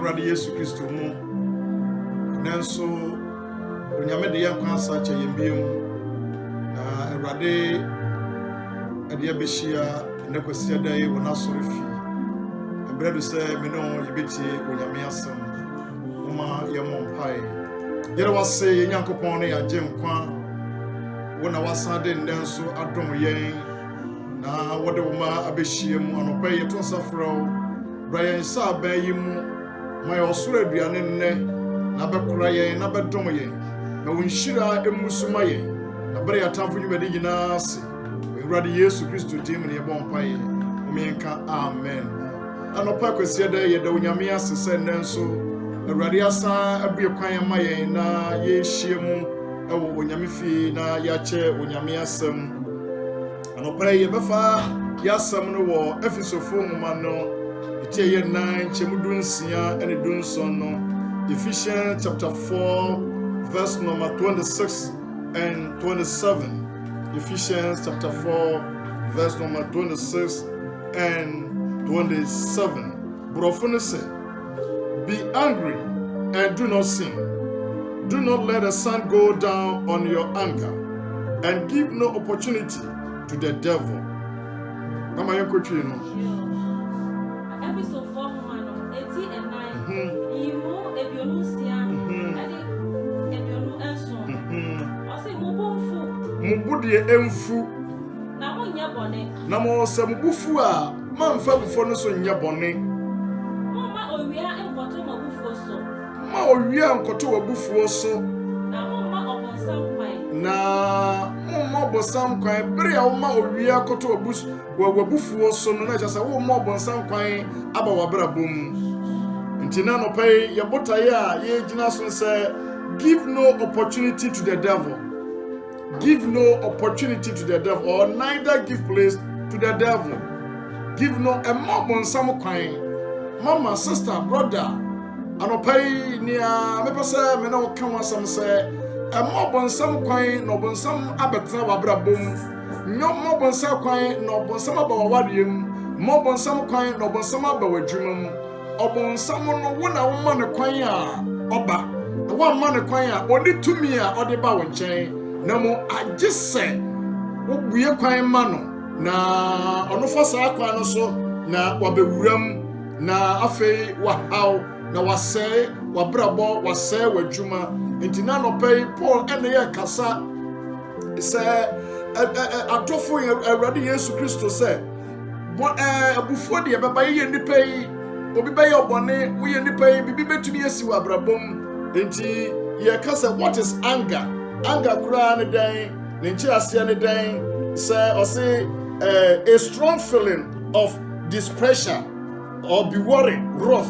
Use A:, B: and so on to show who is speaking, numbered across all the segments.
A: Awurade Yesu Kristo mu nanso onyame de yankwa asa cha yembiem na Awurade ade abehia ndakwasi dai wona soro fi ebrado se me no yebeti onyame asem uma yemompai yere wase yanyankopon ne yagye nkwa wona wasade ndenso adom yen na wode woma abehia mu anopa yeto nsafro Brian Sabe yimu my osura aduane nne na bekora yen na bedom yen na wonhyira emusuma yen na bere yatamfo nyumadi nyina ase Awurade Yesu Kristo dim ne yebompai omienka amen anopa kwesi da ye da onyame ase se nenso Awurade asa abue kwan ma yen na ye hyiemu ewo onyame fi na yache onyame asem anopa ye befa yasem no wo Efesofo nwoma no Itiye 9 chemudunsia and dunson no Ephesians chapter 4 verse number 26 and 27. Ephesians chapter 4 verse number 26 and 27. Brofone say, be angry and do not sin. Do not let the sun go down on your anger and give no opportunity to the devil. Mama yokotwi no. Mubudie emfu
B: na mo nya bone
A: na mo se mubufu a mamfa bufo no so nya bone
B: ma owia enkoto mabufu so
A: ma owia enkoto wabufu so
B: na mo ma obonsam kwan
A: na mo obonsam kwan bere a wo ma owia koto wabufu so no na chasa wo ma obonsam kwan aba wabra bom ntina no pay ye botaye a ye gina so say give no opportunity to the devil. Give no opportunity to the devil, or neither give place to the devil. Give no a mom some kind. Mama, sister, brother, and pay near me person, me no come some say a mob some kind, no some abatra wabra boom. No mob some kind, no some about wadium, mob some kind, no some about dream. Obon someone no one a woman a kwanya oba. One man a kwanya, only to me or the bowen chain. Namo agise obue kwan ma no na ono fa saa kwan no so na wabewuram na afei wahaw na wase wabrabo wase wadwuma entina no pay Paul ene ye kasa se atofo Awurade Yesu Kristo se abufo de beba ye nipa yi obi be ye obone wo ye nipa yi bibi betumi asi wabrabom enti ye kasa what is anger. Anger kura ne den nenchi ase ne den say or say a strong feeling of displeasure or be worried, wrath,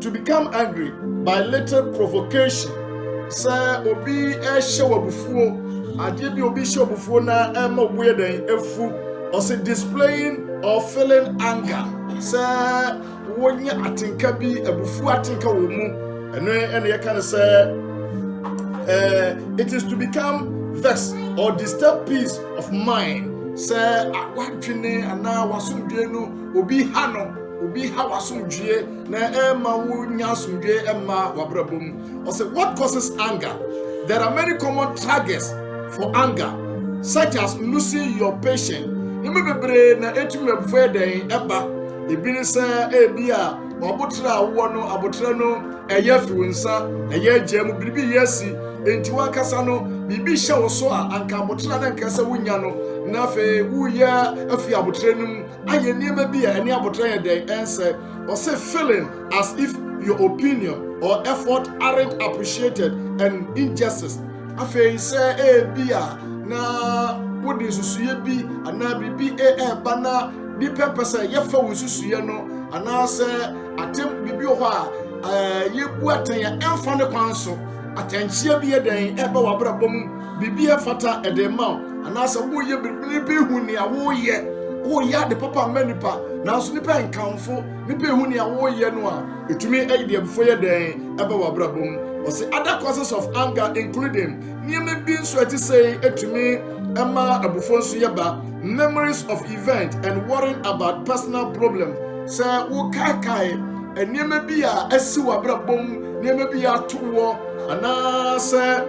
A: to become angry by little provocation. Say obi show obufuo ade bi obi show obufuo na ma obuye den efu or say displaying or feeling anger. Say wonya atinka bi abufuo atinka wo mu ene ye kan say it is to become vexed or disturb peace of mind. Say wadwene ana wasomdwe no obi ha no obi ha wasomdwe na ema wo nya asomdwe ema wabrabom. Or say what causes anger? There are many common triggers for anger, such as losing your patience. Ime bebre na etumi abufo den eba ebini say ebia obotra wo no abotra no eye fiwunsa eye agemu bibi yesi enti wakasa no bibi hye wo so a anka abotra na nkasa wunya no na fe wuya afi abotra num aye niema bi a ene abotra ye den ense or say feeling as if your opinion or effort aren't appreciated and injustice afi say bia na wodi susuye bi ana bibi bana di pepese ye fa wo susuye no ana say atem bibi ho a yebu atan ya emfa ne kwan so atanchia bi eden eba wabrabom bibi fata edema ana say wo ye bibi hu ne awo ye wo ya de papa manipa na so nipa enkamfo nipa hu ne awo ye no a etumi eyide befo ye den eba wabrabom. Or say other causes of anger including nieme bi nso ati say etumi ema abufo nso yeba memories of event and worrying about personal problems. Say wo kai enema bi a asi wabrabom nneema bi atowo anase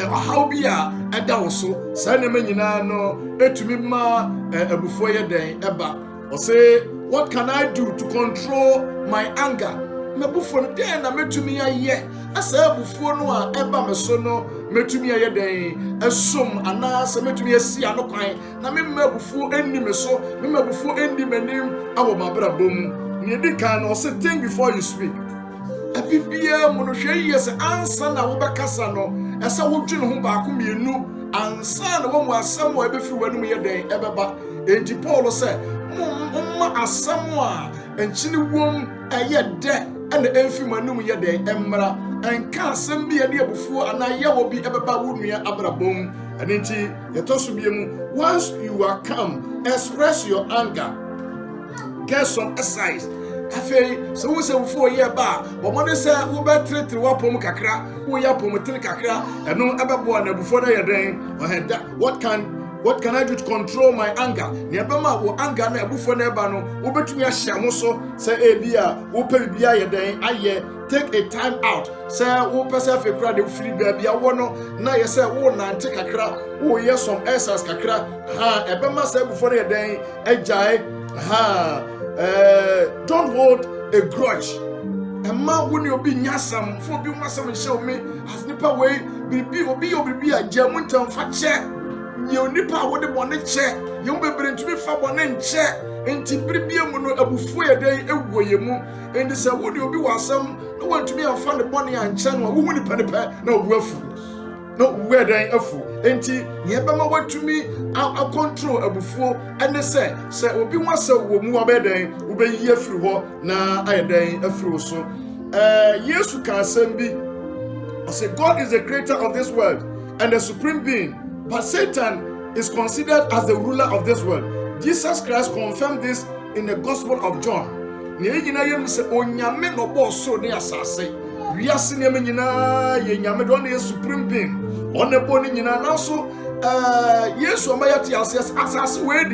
A: how bi a eda wo so sa nneema nyina no etumi ma abufo ye den eba o say what can I do to control my anger mabufo no den na metumi aye asa abufo no a eba me so no metumi aye den esom anase metumi asi anokwan na me mabufo enni me so me mabufo enni manim awo mabrabom ne di kan o say think before you speak abibia mo no hwe yes ansa na wo bekasa no esa wo dwene ho ba ko mienu ansa na wo mu asam wo ebefi wanum ye den ebeba enti Paul say mo asam a enchini wom eye de ena enfi manum ye den emra enka asam bi ye de abufuo ana ye wo bi ebeba wo nua abrabom enti yetoso biemu once you are calm express your anger get some exercise afei so wo se wo ye ba bo mo ne se wo be tretre wa pom kakra wo ya pom tin kakra eno ebebo na bufo na ye den what can I do to control my anger ne ebema wo anger na bufo na eba no wo betumi ahia ho so se ebia wo pa bibia ye den aye take a time out se wo pese afi kra de free bia wo no na ye se wo nante kakra wo ye some exercise kakra ebema se bufo na ye den agyae don't hold a grudge. Emma when you be nyasam for be masam show me as nipa way bibi obi a jamuntam fa che you nipa wo de bone che you bebre ntumi fa bone nche enti bibia mu no abufu ye den ewuye mu endi se wo de obi wasam no wantumi amfa ne bone anche no wo hu nipa na obu afu no we den afu enti ye bema watumi a control abufuo ene se obi wasa wo mu obeden obeyi afiri ho na ayeden afiri so Yesu kan sembi I say God is the creator of this world and the supreme being, but Satan is considered as the ruler of this world. Jesus Christ confirmed this in the Gospel of John. Ne yina yem se onyame no bo so ne asase wiase ne nyina ye nyame do ne supreme being onebo ni nyina na so Yesu amayati asase we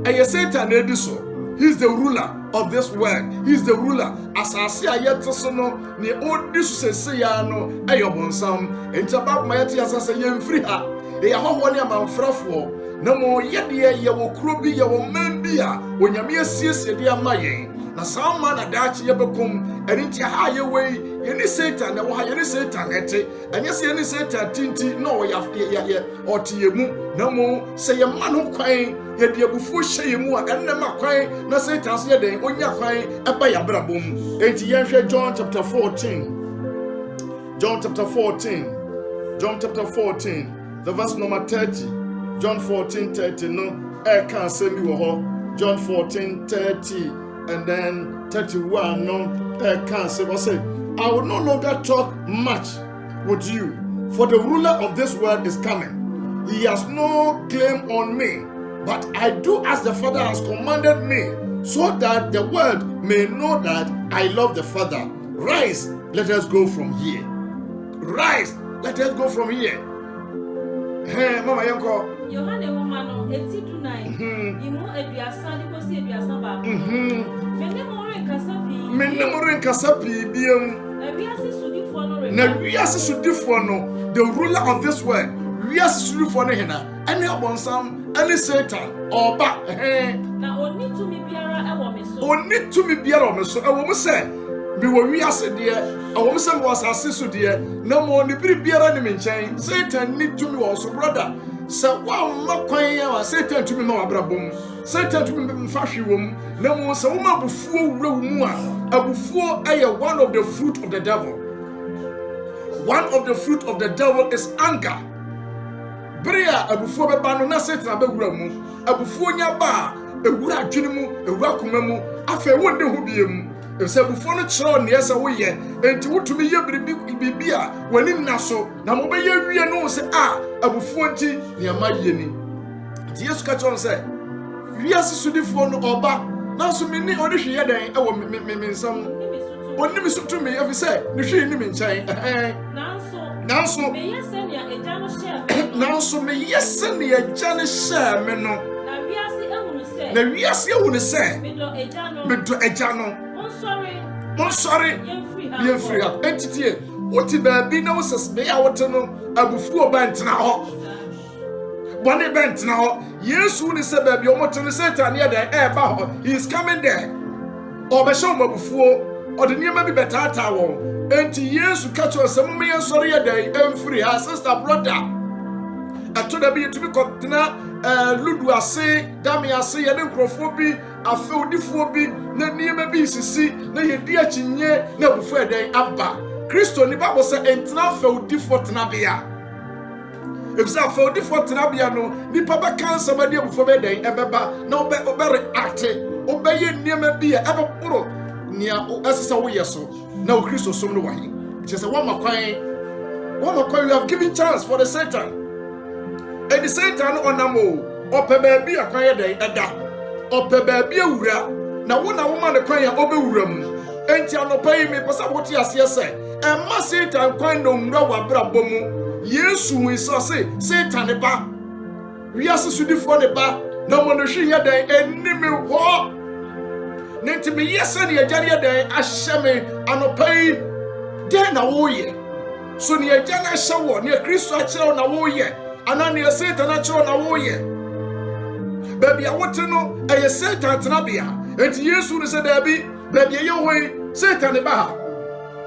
A: de Satan na edi so. He's the ruler of this world. He's the ruler. Asase ayete so no ne odi so sese ya no eyobonsam entaba mayati asase yemfiri ha ya hoho ne amanfrafo na mo yede ye wo krobi ye wo mambi a onyame asiesie de amayen na sama na daachi ye bekom erinti ha ye wei ye ni Satan na wo ha ye ni Satan ete enye se ye ni Satan tinti no ya otie mu na mo se ye manu kwan ye de abufu hye ye mu a enema kwan na Satan se ye den onya kwan eba ya brabom enti ye hwe John chapter 14 the verse number 30 John 14:30 no can send me wo John 14:30 and then 31 no can say I will no longer talk much with you, for the ruler of this world is coming. He has no claim on me, but I do as the Father has commanded me, so that the world may know that I love the Father. Rise, let us go from here. Rise, let us go from here. Hey, Mama Yanko.
B: Yohane Womano, Etidunai, Imu Ediasa, Nikosi Ediasa Babu. Menemoren Kasapi, Bium. Na wiase sudifo no the ruler of this world wiase sudifo no hena ene abonsam ene Satan oba na oni tumi biara ewo me so ewo mo se bi wo wiase de ewo mo se mo asase so de na mo ni biri biara ni me nchen Satan ni tumi wo so brother se wa makwan ya Satan tumi ma wabrabom Satan tumi mfa hwewom na mo se wo ma abufuo wura mu a abufuo eye one of the fruit of the devil. One of the fruit of the devil is anger. Bria abufuo beba no na Satan abewura mu. Abufuo nya ba ewura adwene mu, ewura koma mu, afa wonde ho biem. Ese abufuo no kyerɛ ne yesa wo ye, enti wotumi ye bibi a wani naso, na mo be ye wie no se abufuo nti ne amaye ni. Di Yesu ka kyerɛ sɛ wiase sudifo no oba, na so me ni odi hwe ye den ɛwɔ me nsam. Oni mi sutu me efi say ni hwe ni me nkyɛn nanso me yesen ya eja no share me no na wiase ehunu say me do eja no Mon sorry, ye free up. Entity, what it be no says, may I want to know a before bent now. Bonnie bent now. Yes, soon is a baby, or to the Satan near the air bow. He is coming there. Or the show before, or the near maybe better tower. And years to catch us some me sorry a day, and free her sister brother. I told her be to be continent. Ludwa say, Damia say, and Crophobie, I feel the phobie, no near maybe see, no ye dear chinye, no before they abba. Christo ni Bible say, and now fell default nabia. If so, fell default nabia no, ni papa can somebody before day, ebeba, no very active, obey near maybe a ever puro near as a way so. Now Christo so no way. Just a one more coin, you have given chance for the Satan. And the Satan on a mo, or baby a quiet day, a da, or baby a wura. Now, one a woman a quiet over room, and you no pay me, but what you say, and my Satan quite no rowa brabomu. Yes, we saw say, Satan a ba. We are so for the ba, no one to see a day, and name war. Then to be yes, and a jolly day, a shame, and no pay, then a warrior. So near Jana shower, near Christo on a warrior. Anani Satan natural na woye. Baby, I want to know a Satan Tanabia. And yes, who said there be, baby, your way, Satan Baha.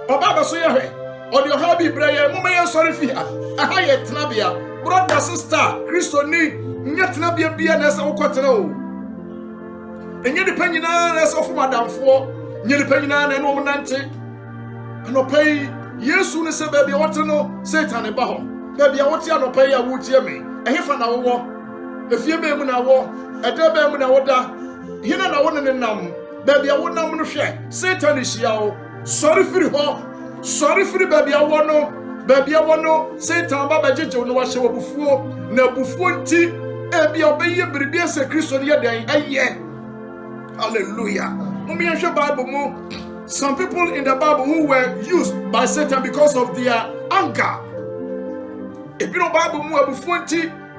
B: Or Baba Soya, or your hobby, Brian, Mummy, sorry for a higher Tanabia, brother, sister, Christo ni, Yatanabia, Bianas, or Quatano. And you're the penny as of Madame for, you're the penny and woman auntie. And no pay, yes, who said, baby, I want to know Satan Baha. Baby, I want you to pay a wood to me. A half an hour. If you be when I walk, a debbe when I order. Here and I want to know. Baby, I want to share. Satan is here. Sorry for the hawk. Sorry for the baby. I want no. Baby, I want no. Satan, Baba Jijo, no, I show before. No, before tea. Baby, obey your baby as a Christian here. Hallelujah. Bible. Some people in the Bible who were used by Satan because of their anger. If you don't Bible more before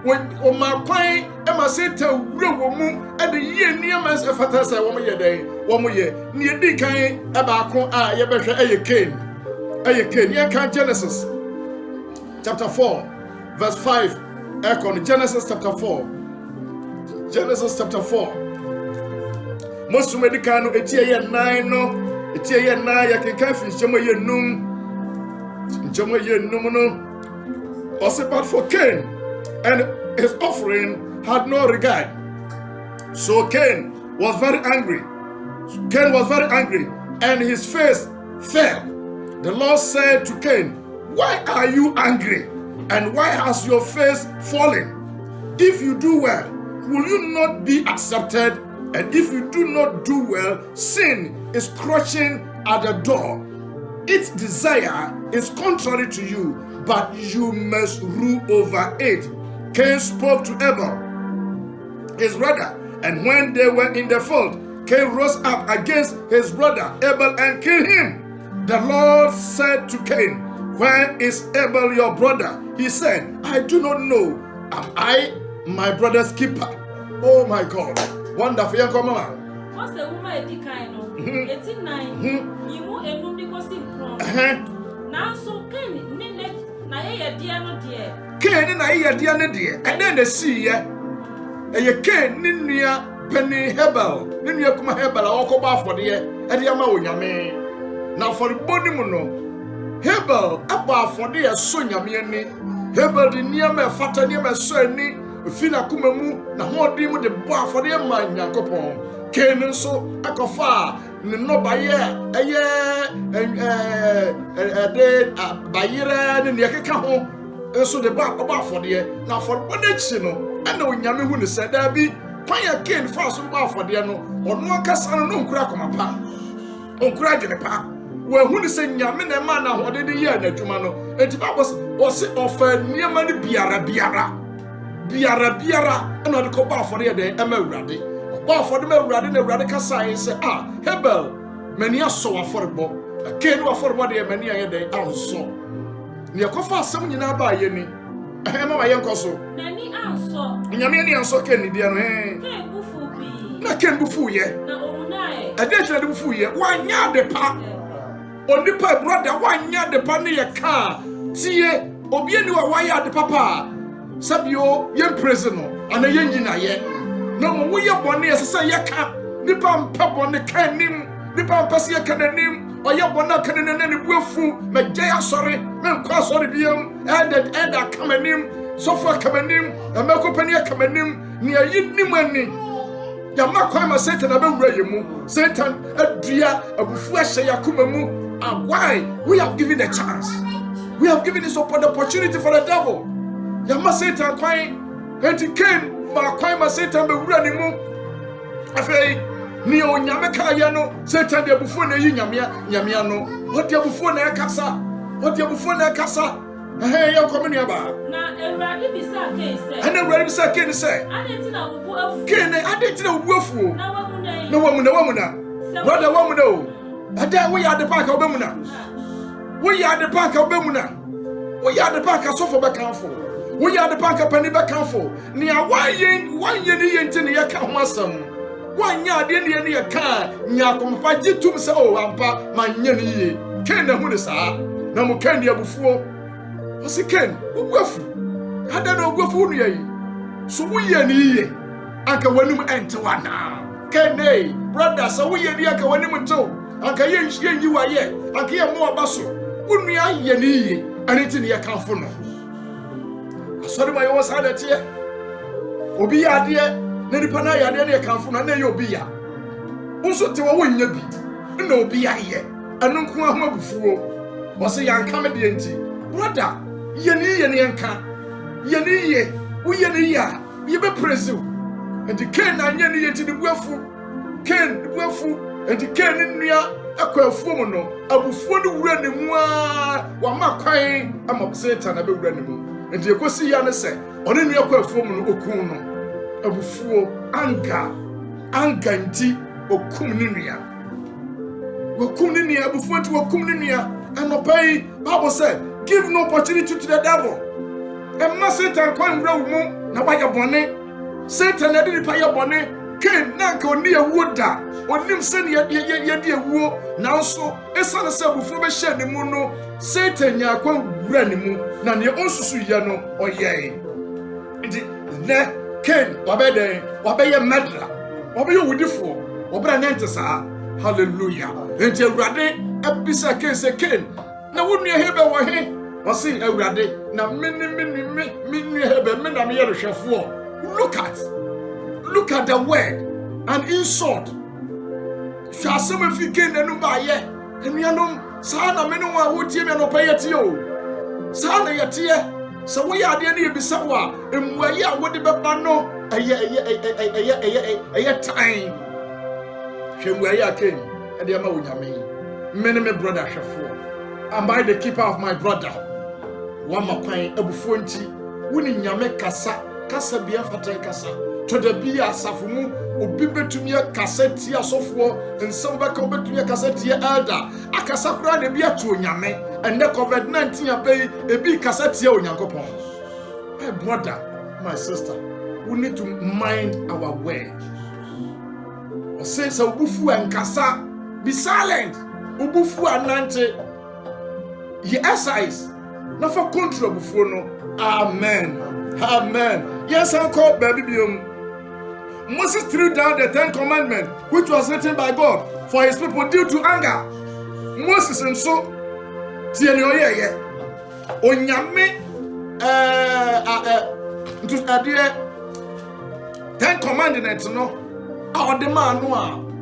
B: when on my pine and my Satan real woman and the year near man's a fantasy 1 year day, 1 year near the kind about you better a cane. Genesis chapter 4, verse 5. Econ Genesis chapter 4. Genesis chapter 4. Most medicano etia 9 no etia 9 ya can fish jama ye num no. Also, but for Cain, and his offering had no regard. So Cain was very angry. And his face fell. The Lord said to Cain, "Why are you angry? And why has your face fallen? If you do well, will you not be accepted? And if you do not do well, sin is crouching at the door. Its desire is contrary to you, but you must rule over it." Cain spoke to Abel, his brother, and when they were in the field, Cain rose up against his brother Abel and killed him. The Lord said to Cain, "Where is Abel your brother?" He said, "I do not know. Am I my brother's keeper?" Oh my God. Wonderful. Come on.
C: What's the woman at the kind of 89? You move a room because in prom. Now, so Cain, Naya, dear, no dear.
B: Cain and I, dear, and then the sea, and you can't near Penny Hebel, Ninia Kuma Hebel, or Coba for the year, and Yama Yame. Now for the body mono, Hebel, above for the Sonia Miani, Hebel, the near me, Fata near me, Sonny, Fina Kumamu, the whole dream with the bar for the mind, Yakopon. Cain and so, Akofa, no by year, a year, day, by year, and the Yakaka. And so the bar about for the year. Now for one chino, I know Yami who said there be Paya Cain fast about for the no, or no Cassano, no crack on my pa. On crack in the pa. Well, who is saying Yamin and man, what did the year that you man? And it was it offered near money Biara, and not the copa for the day, Emeradi. Well, for the Meradi, the radical science, Hebel, many are so affordable. A cane for what they many a day, also. Near Kofa, some in our buy any. I am my young cousin.
C: Nanny answer.
B: Yamini and so can dear. Not can be fool yet.
C: No,
B: I did try to fool yet. Why, yeah, the pa.
A: onipa brother wanya de pa ne ye ka tie obi ani wa waya de papa sabio ye prison no ana ye nyina ye no mo ye bone sese ye ka nipa mpa bone ka nim nipa mpa se ye ka nim oye bone ka ne ne buafu me gye asori me nkwa asori biam eda kamanim sofa kamanim amako pani kamanim ni ayi nim ani ya makwa ma Satan abewura yemu Satan adua abufu ahye yakoma mu why we have given a chance. We have given this opportunity for the devil. Yama Satan kwai enti Cain ma kwai ma Satan be wura ni mu afei ni onyame ka ye no Satan de abufu na yi nyamea no what de abufu na ekasa ya komeni aba
C: na Ewurade bisa Cain say
A: ana Ewurade bisa Cain say
C: adeti na obu afu
A: Cain adeti na obu afu
C: na
A: na wamuna brother wamuna o ada we ya de park obemuna we ya de park obemuna we ya de park asofo be kanfo we ya de park pani be kanfo ni wanye ni yenti ne yeka ho asam wanye ade ne ye ka nya kompa gitum se o ampa manye ne ye Cain na hu ne saa na mo Cain ya bufuo o se Cain oguafu ada na oguafu nu ye so we ye ne ye anka wanum ente wana Cain hey brother so we ye ne anka wanum to anka ye yi wa ye anka ye mo abaso unua ye ne ye aniti ne ye kanfo no asori ma ye wo sa da tie obi ya de na nipa na ya de ne ye kanfo no na ye obi ya unso te wo nya bi na obi ya ye anu nko ahoma bufuo wo se yanka me de enti brother ye ne yanka ye ne ye wo ye ne ya ye be presu enti Cain na nya ne ye ti de buafu Cain de buafu enti Cain nnua akwafuo mu no abufuo no wura ne mu wa makwan ama Satan na be wura ne mu enti ekosi ya ne se one nnua akwafuo mu no okun no abufuo anga nti okum ne nnua abufuo nti okum ne nnua anopai Bible said give no opportunity to the devil and ma Satan kwan wura wo mu na ba ya bone Satan na de pa ya bone Cain nanka oni ewu da onim se ne ye de ewu nanso esane se abufuo be hye ne mu no Satan nya kwa wura ne mu na ne onsusu ye no oyeye ndi ne Cain wabeye madra wabeye wudifo wabra nante saa hallelujah enti Ewurade abisa Cain se Cain na wonu hebe wo he wasi Ewurade na minni hebe me na me ye rehwefo look at the word and insult shasem fi Cain enu ba ye enuanom saa na me no wa wotie me no payete o saa na yete so wo ya ade na yebisa wa emuaye a wode beba no eye time hwemuaye a Cain ade ama wonyame me brother hwefo am I the keeper of my brother wa makwan abufuo nti woni nyame kasa bia fatan kasa to the bia asafumu obi betumi akasati asofo nsem beka betumi akasati elder akasa kura ne bia to nyame ene COVID-19 abai ebi kasati onyankopon. My brother, my sister, we need to mind our word. O say so obufu enkasa be silent obufu anante ye exercise na for control obufu no. Amen. Yes, uncle, baby biom. Moses threw down the 10 commandments, which was written by God for his people due to anger. Moses and so, Onyame, to 10 commandments, no, our demand, no,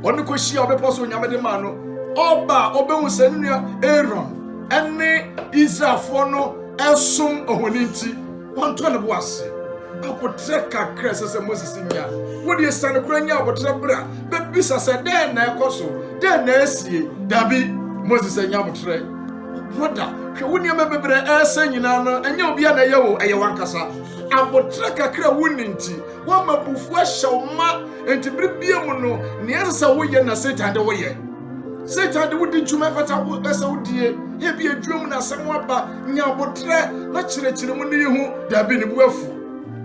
A: on the question of the person, Yamademano, Oba, Obemusenia, Aaron, and Israel for no, Elsum, Ohoninti, 120 was. Apotreka krese se Moses nya wodi esane kranya abotrabra be bisa se den na ekoso den na esie dabi Moses nya abotre brother hwe woni amebebre ese nyina no enya obi na yewo eye wankasa abotreka kra woni nti wa mabufu ahyewma enti bibie mu no ne esa wo ye na Satan de wo ye Satan de wodi ntuma fata wo esa wodie ye bi adwum na asem aba nya abotre na kyerɛkyerɛ mu ne yehu dabi ne buafu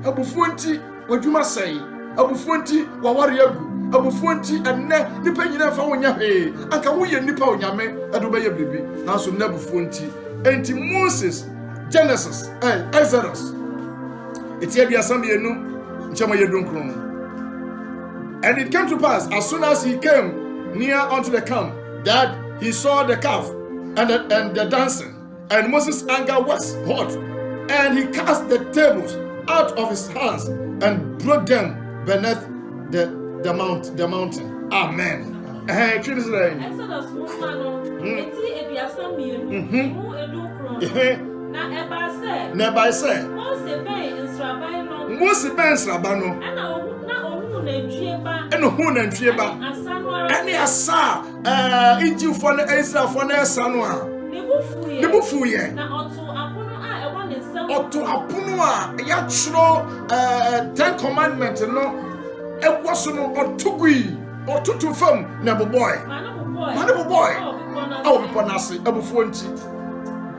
A: abufuo nti wadwuma sei abufuo nti waware agu abufuo nti enne nipa nyina fa wonya he anka wo ye nipa onyame ade be ye bibi na so na abufuo nti enti Moses Genesis Exodus etia bia sam ye nu nchama ye donkron. And it came to pass as soon as he came near unto the camp that he saw the calf and the dancing, and Moses' anger was hot, and he cast the tables out of his hands and broke them beneath the mountain. Amen.
C: Exodus 1 eti ebiasa mienu mu edukron na eba se Mose ben nsraban no ana ohunu na ntwie ba ene asa Egyptfo na Israelfo na esa no a ne bufu ye na oto apono a ya chro 10 commandments no ekwoso no otugui otutu fam na boboy awo biponase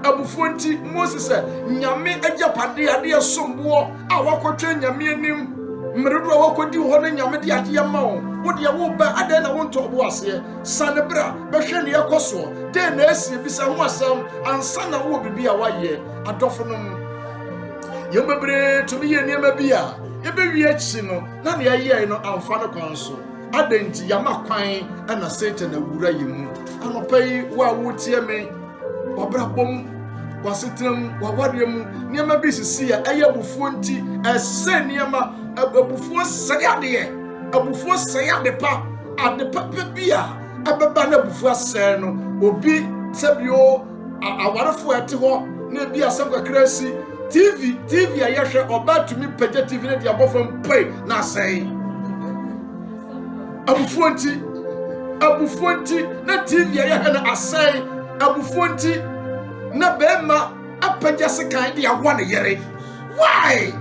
C: abufuo nti Moses said nyame agyapade ade asombo a wakotwe nyame anim mmeredo a wakodi ho na nyame de ade ma wo de wo ba ade na wonto obo ase sanebra behwe ne yakoso de na asie bisa ho asam ansa na wo bibi a waye adofo no yebebre to me ye niam bia yebewi achi no na ne aye no amfa no kwan so adenti yama kwan ana Satan awura yemu anopai wa wotie me wabrabom wasitram wawarem niam bi sisi ya aye abufuo nti ese niam abufuo sayade abufuo sayade pa adepa bia abeba na abufuo asɛ no obi sebio awarefo ete ho na bi asem kakrasi TV ayehwe oba tumi pagya TV na dia bofam pai na asɛn abufuo nti na TV ayehwe na asɛn abufuo nti na bema apagya sekan dia wa ne yere. Why?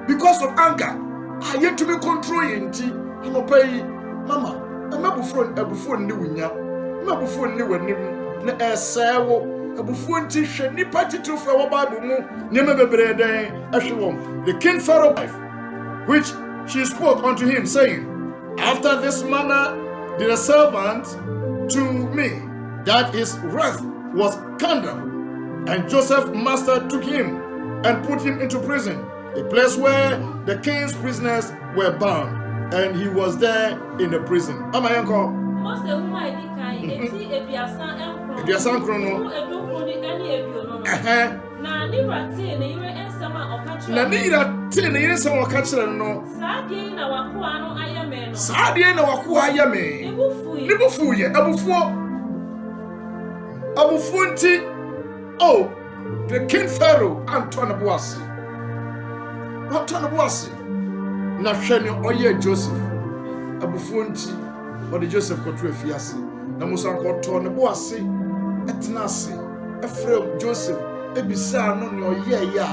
C: Because of anger. I yet to be controlling nti anopai mama abufuo ni wunya abufuo ni wanim na ɛsɛwo abufuo nti hwɛ nipa titufo wɔ Bible mu niema bebree den ahwe wɔm. The king Pharaoh wife, which she spoke unto him, saying, after this manner did a servant to me, that his wrath was kindled, and Joseph master took him and put him into prison, a place where the king's prisoners were bound, and he was there in the prison. Am I uncle? Ebiasa nkrono na ni rate ne yire ensama okachira no saadie na wakoa ayame ne bufuye abufuo nti the king Pharaoh Antoine Boasi na hwɛ ne ɔyɛ Joseph abufuo nti ɔde Joseph kɔto afiase na Musa kɔtɔ ne Boasi etena ase Ephraim Joseph ebisa no ne ɔyɛ ya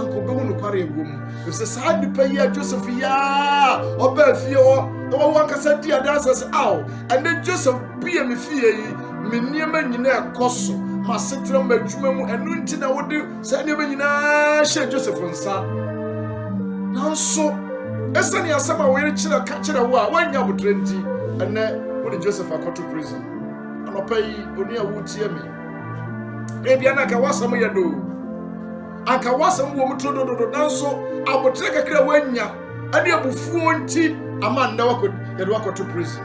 C: anko behu no kware egum efse saa dipa ya Joseph ya ɔba afie hɔ na wɔn kasa di adansa se aw and Joseph bia me fie yi me niema nyina ekoso ma setra ma adwuma mu enu nti na wode saa niema nyina hye Joseph nsa nanso esani asama wo yere kyerɛ wo a wanya botre nti ene wode Joseph akoto prison anopai oni a wotie me ebia na ka wasam ya do aka wasam wo mutro do nanso abotre kakra wanya ade abufuo nti ama nda wako yede wakoto prison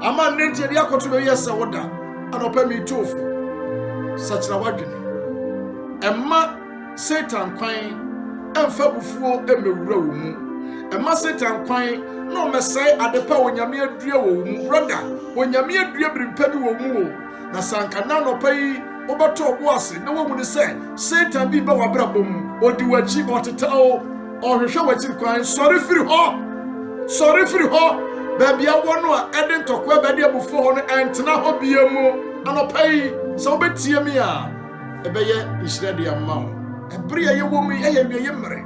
C: ama nti yede akoto be yesa woda anopa mi tofu sachira wadwene emma Satan kwan emfa bufuo emewura wo mu emma Satan kwan no mesai adepa wonyame adua wo mu brother wonyame adua brimpa bi wo mu na sanka na no pai obato Boasi na wo mu ne say Satan bi ba wabrabom odi wachi otetawo ohwehwe wachi kwan sorry firi ho baby awono a eden tokwa bade abufuo ho no entena ho bia mu anopai so betie mi a ebeye ishirade amao ebere ye wo mu eye wie yemre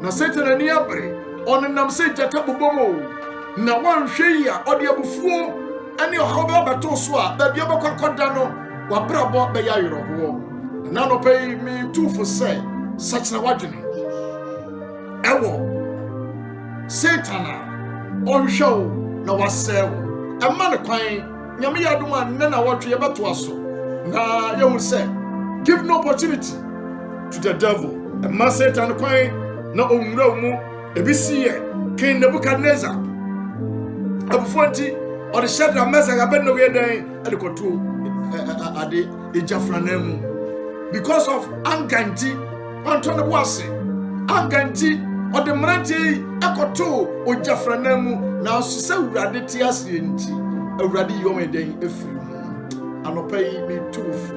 C: na Satan ani abere onenam se jata bobomo na wanhwe ya ode abufuo ani ohobe beto so a baby abakwakoda no wabrabo be ya yoroho na no pay me two for say such na wadwene ewo Satan a onhwe na wasɛe wo ɛma ne kwan nyame yɛ adom a nnɛ na wɔtwe yɛbɛtoa so na yɛhu sɛ give no opportunity to the devil ɛma Satan kwan na ɔnwura wo mu ebi si yɛ King Nebuchadnezzar abufuo nti ɔde Shadrach Meshach Abednego yɛ dɛn ɛde kɔto ade egyafrana mu because of anger nti ɔntɔ ne bo ase anger nti ɔde mmeranteɛ yi ɛkɔto ogyafrana mu na sɛ Awurade te ase nti Awurade yi ɔmo dɛn efiri mu anɔpa yi me tuufo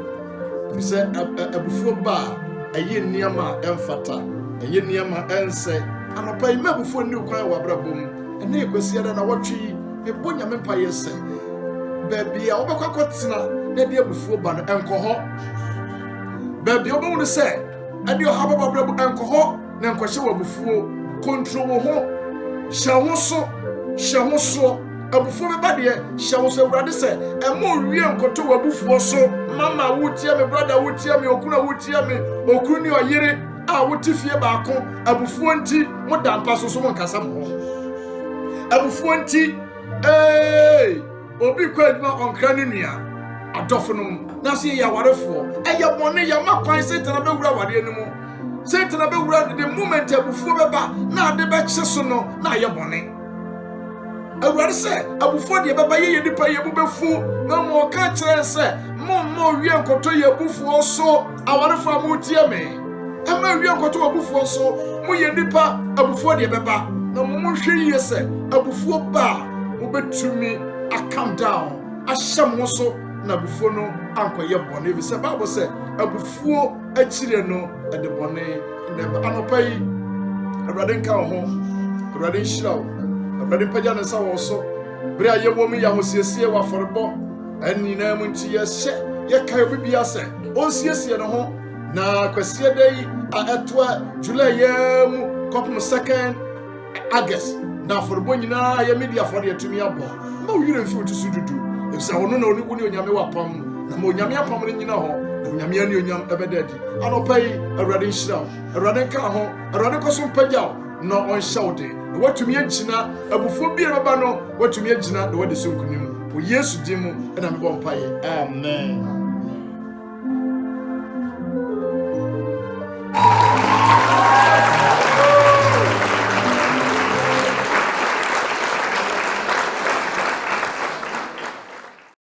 C: sɛ abufuo ba ɛyɛ nneɛma ɛmfata ɛyɛ nneɛma ɛnsɛ anɔpa yi me abufuo ne kwan wɔ abrabɔ mu ɛne ekwesi ada na wɔtwe me bɔ nyame mpa yɛ sɛ baabi a wobɛkɔ akɔtena na de abufuo ba no ɛnkɔ hɔ baabi a wobɛhu no sɛ ɛde ɔha baba abrabɔ ɛnkɔ hɔ na nkɔhyɛ wɔ abufuo kontrol wo ho hyɛ ho so hyɛ ho so abufuo bɛba deɛ hyɛ ho so Awurade sɛ ɛmo wie nkɔto wɔ abufuo so mama wotie me brother wotie me okunu wotie me okunu ne ɔyere a wote fie baako abufuo nti mo da mpa so mo nkasa mo abufuo nti obi kwa adwuma ɔnkra ne nua adɔfo no mu na so yɛ awarefoɔ ɛyɛ bɔne yɛ ma kwan Satan bɛwura awareɛ no mu Satan bɛwura the moment abufuo bɛba na ade bɛkye so no na ayɛ bɔne Awurade sɛ abufuo deɛ bɛba yɛ nipa yɛ bu bɛfu na mo ka kyerɛ sɛ mo wie nkɔtɔ yɛ abufuo so awarefoɔ a mo tie me ɛma wie nkɔtɔ abufuo so mo yɛ nipa abufuo deɛ bɛba na mo hwɛ yie sɛ abufuo ba mo bɛtumi calm down ahyɛ mo so na abufuo no ankɔyɛ bɔne bi sɛ Bible sɛ abufuo akyire no ɛde bɔne ndɛba anɔpa yi Awurade nka wo ho Awurade nhyira wo Awurade mpagya ne nsa wɔ so bere a yɛwɔ mu yɛ ahosiesie wɔ afɔrebɔ ɛnyinaa mu nti yɛkae obi bia sɛ ɔnsiesie ne ho na kwasie da yi a ɛtoa July yɛ mu kɔpem 2nd August na afɔrebɔ nyinaa yɛ media afɔre yɛtumi abɔ ma wo yere mfi wo so dudu efisɛ ɔno na oniku ne onyame wapam na ma onyame apam no nyina hɔ na onyame ani onyam ɛbɛda adi anɔpa yi Awurade nhyira wo Awurade nka ho Awurade kɔ so mpagya wo na ɔnhyɛ wo de na watumi agyina abufuo bi a bɛba no watumi agyina na wɔde so nkonim wɔ Yesu din mu ɛna mebɔ mpaeɛ amen.